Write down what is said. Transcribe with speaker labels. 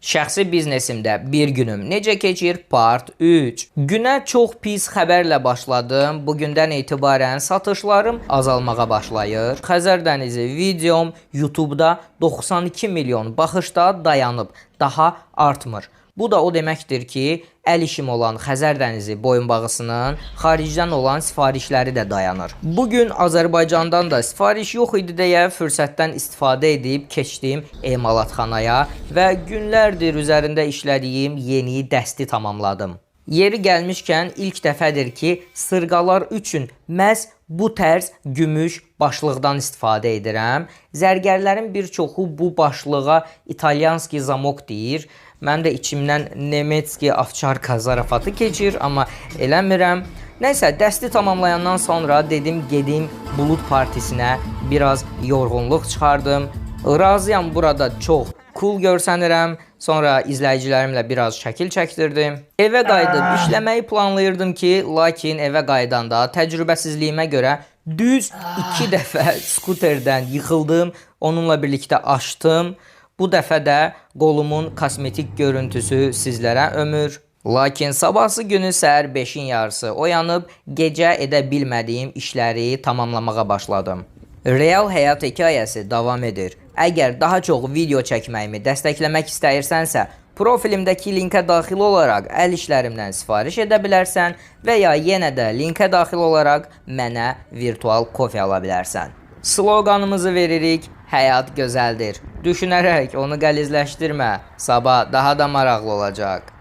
Speaker 1: Şəxsi biznesimdə bir günüm necə keçir? Part 3. Günə çox pis xəbərlə başladım. Bugündən etibarən satışlarım azalmağa başlayır. Xəzər dənizi videom YouTube-da 92 milyon baxışda dayanıb, daha artmır. Bu da o deməkdir ki, əl işim olan Xəzər dənizi boyunbağısının xaricdən olan sifarişləri də dayanır. Bugün Azərbaycandan da sifariş yox idi deyə fürsətdən istifadə edib keçdim emalatxanaya və günlərdir üzərində işlədiyim yeni dəsti tamamladım. Yeri gəlmişkən ilk dəfədir ki, sırğalar üçün məhz bu tərz gümüş başlıqdan istifadə edirəm. Zərgərlərin bir çoxu bu başlığa İtalyanski zamok deyir. Mən də içimdən Nemetski ovçarka zarafatı keçir, amma eləmirəm. Nəysə, dəsti tamamlayandan sonra dedim gedim bulud partisinə biraz yorğunluq çıxardım. Razıyam, burada çox cool görsənirəm. Sonra izləyicilərimlə biraz şəkil çəkdirdim. Evə qayıdıb işləməyi planlayırdım ki, lakin evə qayıdanda təcrübəsizliyimə görə düz 2 dəfə skuterdən yıxıldım. Onunla birlikdə açdım. Bu dəfə də qolumun kosmetik görüntüsü sizlərə ömür. Lakin sabahsı günü səhər 5-in yarısı oyanıb gecə edə bilmədiyim işləri tamamlamağa başladım. Real həyat hekayəsi davam edir. Əgər daha çox video çəkməyimi dəstəkləmək istəyirsənsə, profilimdəki linkə daxil olaraq əl işlərimdən sifariş edə bilərsən və ya yenə də linkə daxil olaraq mənə virtual kofe ala bilərsən. Sloqanımızı veririk, həyat gözəldir. Düşünərək onu qəlizləşdirmə, sabah daha da maraqlı olacaq.